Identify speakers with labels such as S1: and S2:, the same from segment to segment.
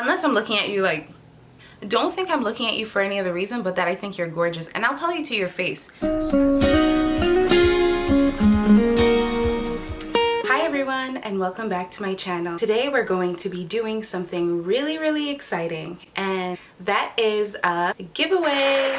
S1: Unless I'm looking at you like, don't think I'm looking at you for any other reason but that I think you're gorgeous, and I'll tell you to your face. Hi everyone, and welcome back to my channel. Today we're going to be doing something really exciting, and that is a giveaway.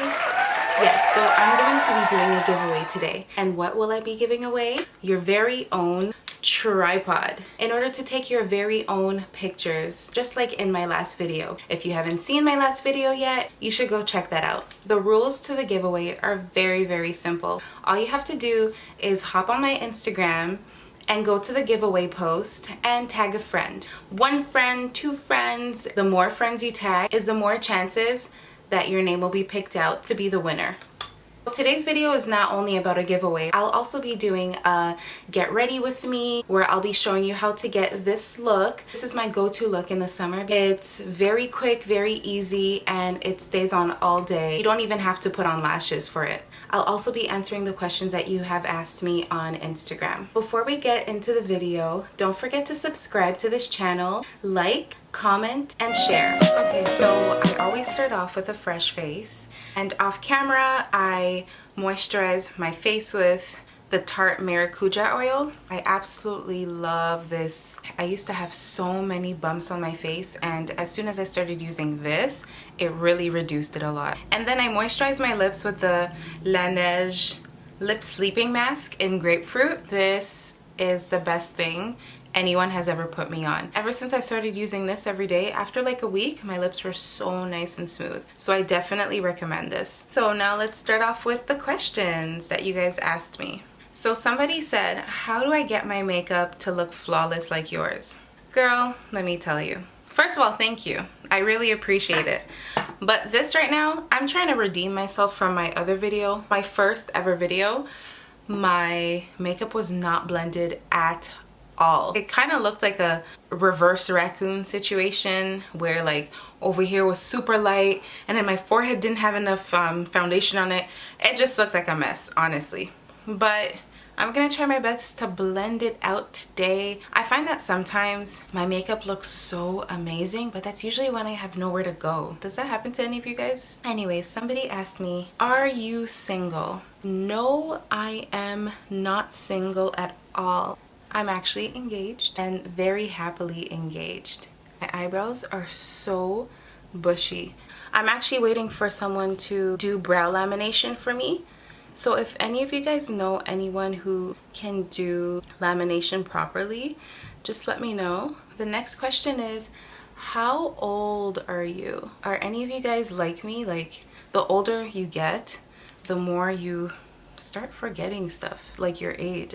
S1: Yes, so I'm going to be doing a giveaway today. And what will I be giving away? Your very own tripod in order to take your very own pictures, just like in my last video. If you haven't seen my last video yet, you should go check that out. The rules to the giveaway are very simple. All you have to do is hop on my Instagram and go to the giveaway post and tag a friend. 1 friend, 2 friends. The more friends you tag is the more chances that your name will be picked out to be the winner. Today's video is not only about a giveaway. I'll also be doing a get ready with me where I'll be showing you how to get this look. This is my go-to look in the summer. It's very quick, very easy, and it stays on all day. You don't even have to put on lashes for it. I'll also be answering the questions that you have asked me on Instagram. Before we get into the video, don't forget to subscribe to this channel, like, comment, and share. Okay, so I always start off with a fresh face, and off camera I moisturize my face with the Tarte Maracuja oil. I absolutely love this. I used to have so many bumps on my face, and as soon as I started using this, it really reduced it a lot. And then I moisturize my lips with the Laneige lip sleeping mask in grapefruit. This is the best thing anyone has ever put me on. Ever since I started using this every day, after like a week, my lips were so nice and smooth. So I definitely recommend this. So now let's start off with the questions that you guys asked me. So somebody said, how do I get my makeup to look flawless like yours? Girl, let me tell you. First of all, thank you. I really appreciate it. But this right now, I'm trying to redeem myself from my other video. My first ever video, my makeup was not blended at all. It kind of looked like a reverse raccoon situation where like over here was super light and then my forehead didn't have enough foundation on it. It just looked like a mess, honestly. But I'm gonna try my best to blend it out today. I find that sometimes my makeup looks so amazing, but that's usually when I have nowhere to go. Does that happen to any of you guys? Anyways, somebody asked me, are you single? No, I am not single at all. I'm actually engaged and very happily engaged. My eyebrows are so bushy. I'm actually waiting for someone to do brow lamination for me. So if any of you guys know anyone who can do lamination properly, just let me know. The next question is, how old are you? Are any of you guys like me? Like, the older you get, the more you start forgetting stuff, like your age.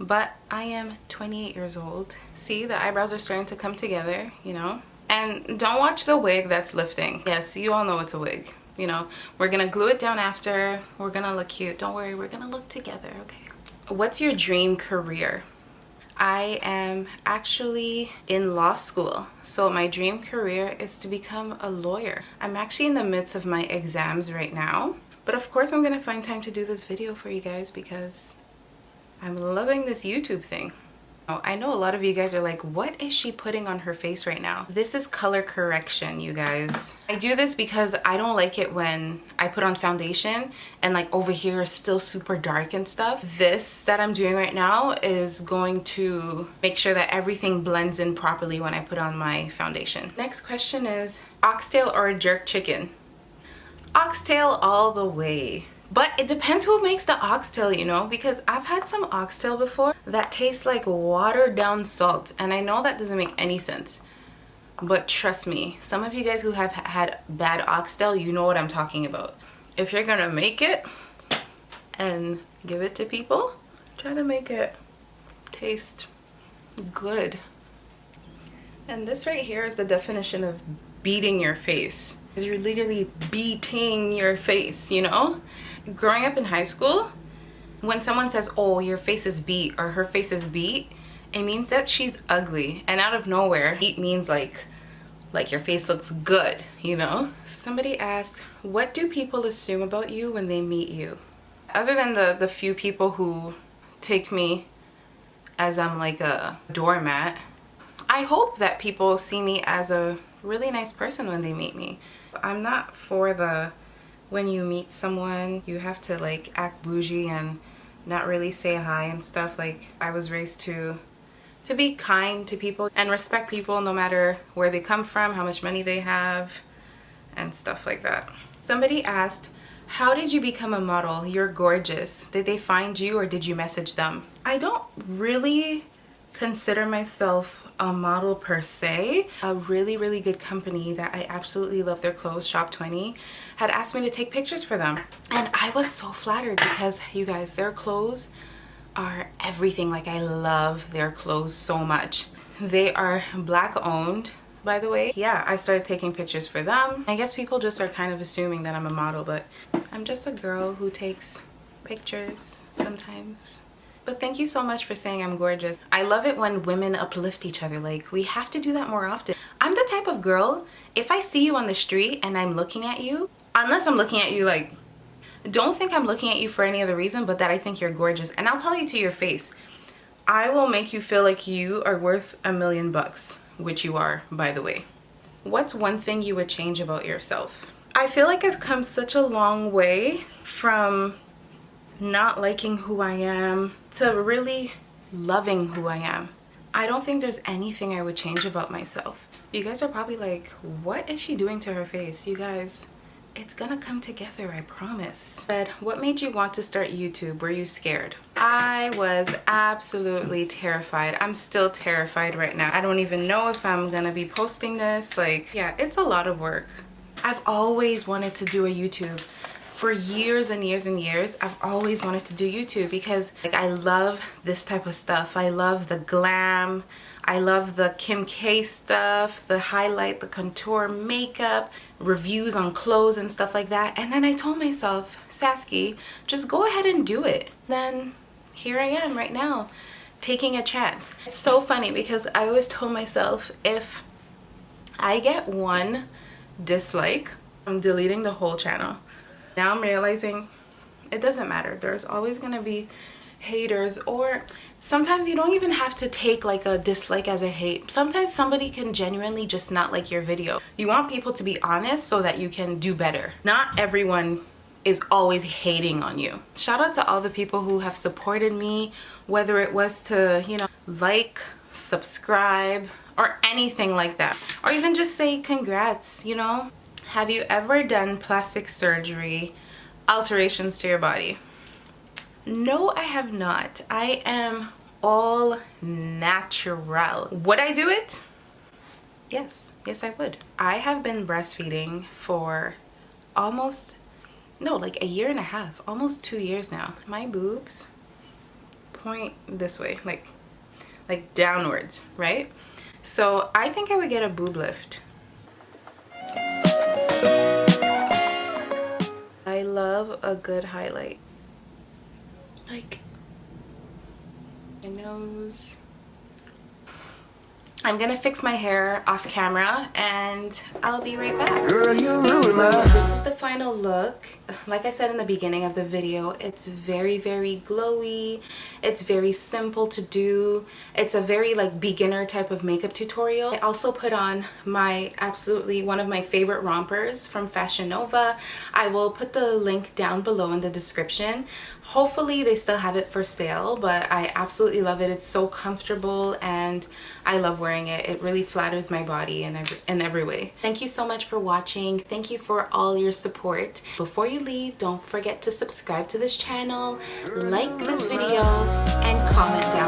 S1: But I am 28 years old. See, the eyebrows are starting to come together, you know? And don't watch the wig that's lifting. Yes, you all know it's a wig. You know, we're gonna glue it down after. We're gonna look cute. Don't worry, we're gonna look together, okay? What's your dream career? I am actually in law school. So my dream career is to become a lawyer. I'm actually in the midst of my exams right now. But of course I'm gonna find time to do this video for you guys because I'm loving this YouTube thing. I know a lot of you guys are like, what is she putting on her face right now? This is color correction, you guys. I do this because I don't like it when I put on foundation and like over here is still super dark and stuff. This that I'm doing right now is going to make sure that everything blends in properly when I put on my foundation. Next question is, oxtail or jerk chicken? Oxtail all the way. But it depends who makes the oxtail, you know, because I've had some oxtail before that tastes like watered down salt, and I know that doesn't make any sense. But trust me, some of you guys who have had bad oxtail, you know what I'm talking about. If you're gonna make it and give it to people, try to make it taste good. And this right here is the definition of beating your face. Because you're literally beating your face, you know? Growing up in high school, when someone says, oh, your face is beat or her face is beat, it means that she's ugly. And out of nowhere, beat means like your face looks good, you know? Somebody asked, what do people assume about you when they meet you? Other than the few people who take me as I'm like a doormat, I hope that people see me as a really nice person when they meet me. I'm not for the when you meet someone you have to like act bougie and not really say hi and stuff. Like, I was raised to be kind to people and respect people no matter where they come from, how much money they have, and stuff like that. Somebody asked, how did you become a model? You're gorgeous. Did they find you or did you message them? I don't really consider myself a model per se. A really good company that I absolutely love their clothes, Shop 20, had asked me to take pictures for them. And I was so flattered because, you guys, their clothes are everything. Like, I love their clothes so much. They are Black owned, by the way. Yeah, I started taking pictures for them. I guess people just are kind of assuming that I'm a model, but I'm just a girl who takes pictures sometimes. But thank you so much for saying I'm gorgeous. I love it when women uplift each other. Like, we have to do that more often. I'm the type of girl, if I see you on the street and I'm looking at you, unless I'm looking at you like, don't think I'm looking at you for any other reason but that I think you're gorgeous. And I'll tell you to your face, I will make you feel like you are worth $1 million, which you are, by the way. What's one thing you would change about yourself? I feel like I've come such a long way from not liking who I am to really loving who I am. I don't think there's anything I would change about myself. You guys are probably like, what is she doing to her face? You guys, it's gonna come together, I promise. But what made you want to start YouTube? Were you scared? I was absolutely terrified. I'm still terrified right now. I don't even know if I'm gonna be posting this. Like, yeah, it's a lot of work. I've always wanted to do a YouTube. For years and years and years, I've always wanted to do YouTube because, like, I love this type of stuff. I love the glam. I love the Kim K stuff, the highlight, the contour makeup, reviews on clothes and stuff like that. And then I told myself, Sasky, just go ahead and do it. Then here I am right now, taking a chance. It's so funny because I always told myself, if I get one dislike, I'm deleting the whole channel. Now I'm realizing it doesn't matter. There's always gonna be haters, or sometimes you don't even have to take like a dislike as a hate. Sometimes somebody can genuinely just not like your video. You want people to be honest so that you can do better. Not everyone is always hating on you. Shout out to all the people who have supported me, whether it was to, you know, like, subscribe, or anything like that, or even just say congrats, you know. Have you ever done plastic surgery, alterations to your body? No, I have not. I am all natural. Would I do it? Yes, I would. I have been breastfeeding for almost, no, like a year and a half, almost 2 years now. My boobs point this way, like downwards, right? So I think I would get a boob lift. I love a good highlight. Like my nose. I'm gonna fix my hair off camera and I'll be right back. Girl, you so this is the final look. Like I said in the beginning of the video, it's very glowy. It's very simple to do. It's a very like beginner type of makeup tutorial. I also put on my absolutely one of my favorite rompers from FashionNova. I will put the link down below in the description. Hopefully they still have it for sale, but I absolutely love it. It's so comfortable and I love wearing it. It really flatters my body in every way. Thank you so much for watching. Thank you for all your support. Before you leave, don't forget to subscribe to this channel, like this video, and comment down